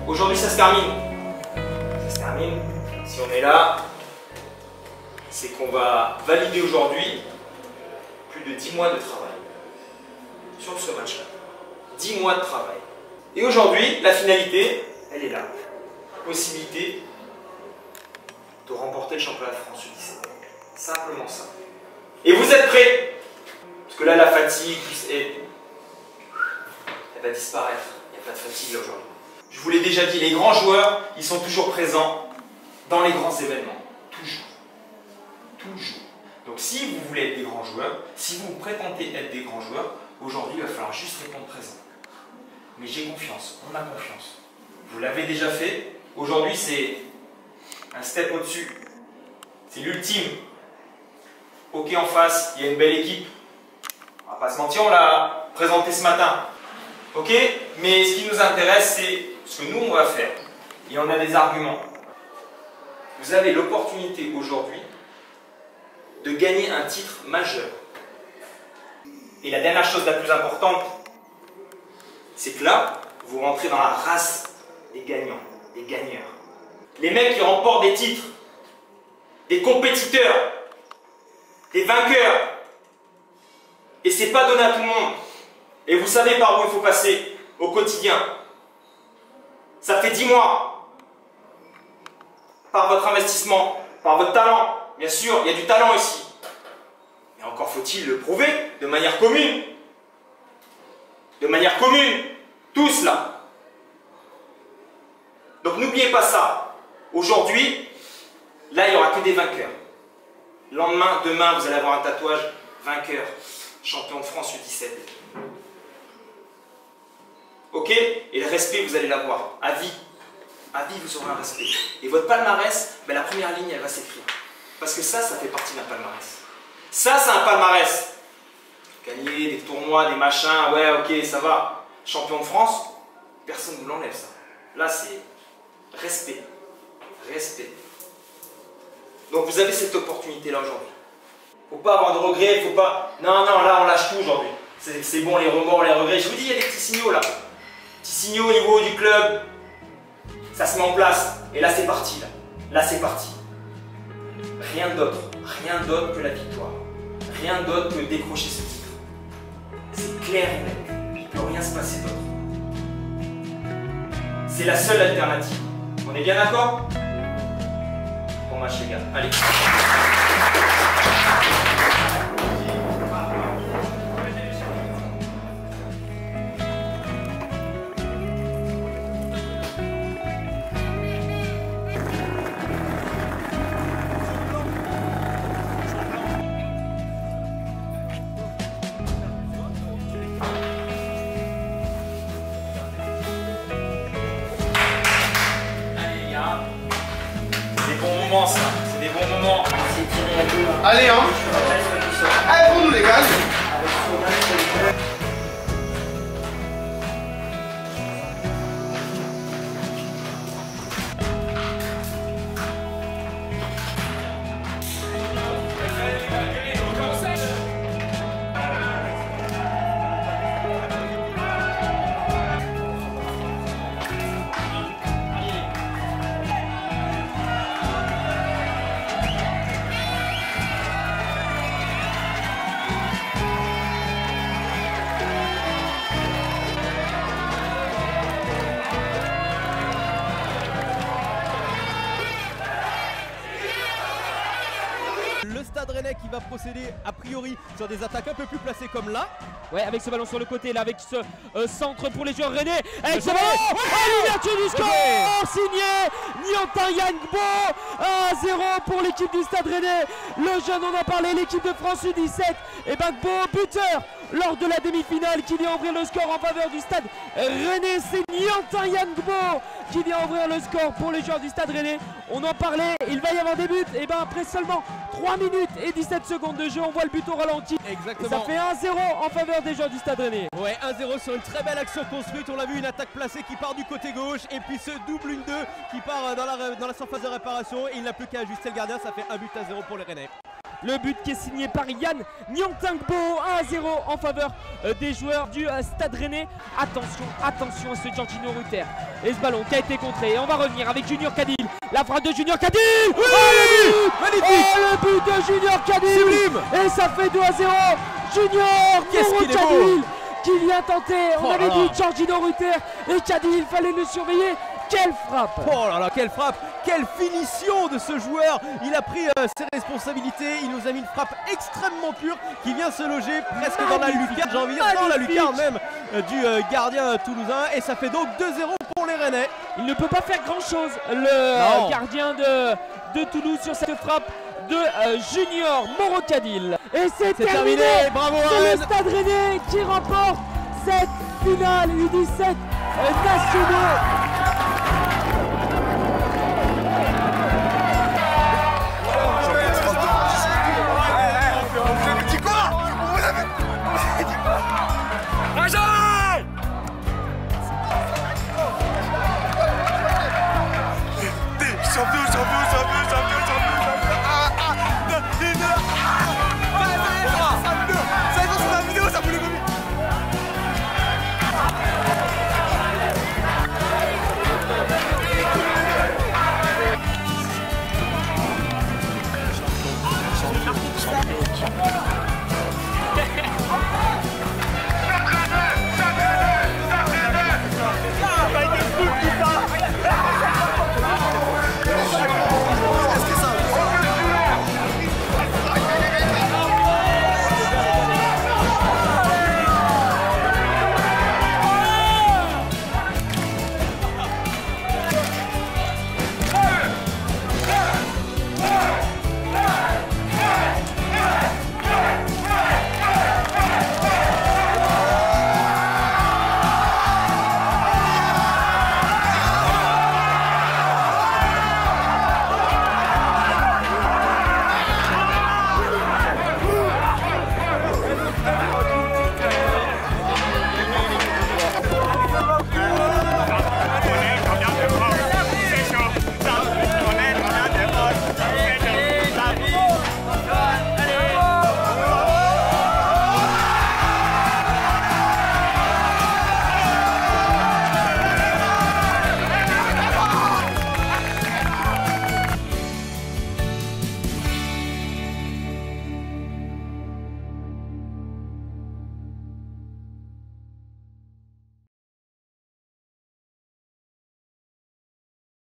Aujourd'hui, ça se termine. Ça se termine. Si on est là, c'est qu'on va valider aujourd'hui plus de 10 mois de travail sur ce match-là. 10 mois de travail. Et aujourd'hui, la finalité, elle est là. Possibilité de remporter le championnat de France U17. Simplement ça. Et vous êtes prêts? Parce que là, la fatigue, elle va disparaître. Il n'y a pas de fatigue là aujourd'hui. Je vous l'ai déjà dit, les grands joueurs, ils sont toujours présents dans les grands événements. Toujours. Toujours. Donc si vous voulez être des grands joueurs, si vous prétendez être des grands joueurs, aujourd'hui, il va falloir juste répondre présent. Mais j'ai confiance, on a confiance. Vous l'avez déjà fait. Aujourd'hui, c'est un step au-dessus. C'est l'ultime. Ok, en face, il y a une belle équipe. On va pas se mentir, on l'a présenté ce matin. Ok? Mais ce qui nous intéresse, c'est ce que nous, on va faire. Et on a des arguments. Vous avez l'opportunité aujourd'hui de gagner un titre majeur. Et la dernière chose la plus importante, c'est que là, vous rentrez dans la race des gagnants, des gagneurs. Les mecs qui remportent des titres, des compétiteurs, des vainqueurs. Et c'est pas donné à tout le monde. Et vous savez par où il faut passer au quotidien. Ça fait 10 mois. Par votre investissement, par votre talent. Bien sûr, il y a du talent ici. Mais encore faut-il le prouver de manière commune. De manière commune. Tous là. Donc n'oubliez pas ça. Aujourd'hui, là, il n'y aura que des vainqueurs. Le lendemain, demain, vous allez avoir un tatouage vainqueur. Champion de France U17. Ok? Et le respect, vous allez l'avoir. À vie. À vie, vous aurez un respect. Et votre palmarès, ben, la première ligne, elle va s'écrire. Parce que ça fait partie d'un palmarès. Ça, c'est un palmarès. Gagner des tournois, des machins, ouais, ok, ça va. Champion de France, personne ne vous l'enlève, ça. Là, c'est respect. Respect. Donc, vous avez cette opportunité-là aujourd'hui. Faut pas avoir de regrets, faut pas... Non, non, là, on lâche tout aujourd'hui. C'est bon, les remords, les regrets. Je vous dis, il y a des petits signaux, là. Petits signaux au niveau du club. Ça se met en place. Et là, c'est parti, là. Là, c'est parti. Rien d'autre que la victoire. Rien d'autre que décrocher ce titre. C'est clair et net. Il ne peut rien se passer d'autre. C'est la seule alternative. On est bien d'accord? Bon match les gars. Allez. Ça, c'est des bons moments. Allez, hein. Allez, pour nous les gars. Le Stade Rennais qui va procéder a priori sur des attaques un peu plus placées comme là. Ouais, avec ce ballon sur le côté, là, avec ce centre pour les joueurs rennais. Avec ce ballon, l'ouverture du score signé Niantin Yangbo. 1-0 pour l'équipe du Stade Rennais. Le jeune, on en parlait, l'équipe de France U17. Et Gbo, buteur lors de la demi-finale, qui vient ouvrir le score en faveur du Stade Rennais. C'est Niantin Yangbo qui vient ouvrir le score pour les joueurs du Stade Rennais. On en parlait, il va y avoir des buts. Et ben après seulement 3 minutes et 17 secondes de jeu, on voit le but au ralenti. Exactement. Et ça fait 1-0 en faveur des joueurs du Stade Rennais. Ouais, 1-0 sur une très belle action construite. On l'a vu, une attaque placée qui part du côté gauche. Et puis ce double 1-2 qui part dans la surface de réparation. Et il n'a plus qu'à ajuster le gardien. Ça fait 1-0 pour les Rennais. Le but qui est signé par Yann Nyantangbo, 1-0 en faveur des joueurs du Stade Rennais. Attention, attention à ce Georgino Rutter. Et ce ballon qui a été contré. Et on va revenir avec Junior Cadil. La frappe de Junior Cadil. Oui, oh, le but, magnifique. Oh, le but de Junior Cadil. Sublime. Et ça fait 2-0. Junior Cadil qui vient tenter. On avait dit Georgino Rutter et Cadil, il fallait le surveiller. Quelle frappe! Oh là là, quelle frappe! Quelle finition de ce joueur! Il a pris ses responsabilités, il nous a mis une frappe extrêmement pure qui vient se loger presque dans la lucarne, j'ai envie de dire dans la lucarne même du gardien toulousain, et ça fait donc 2-0 pour les Rennais. Il ne peut pas faire grand chose, le gardien de Toulouse, sur cette frappe de Junior Morocadil. Et c'est terminé! Bravo à C'est Rennes. le Stade Rennais qui remporte cette finale U17 nationaux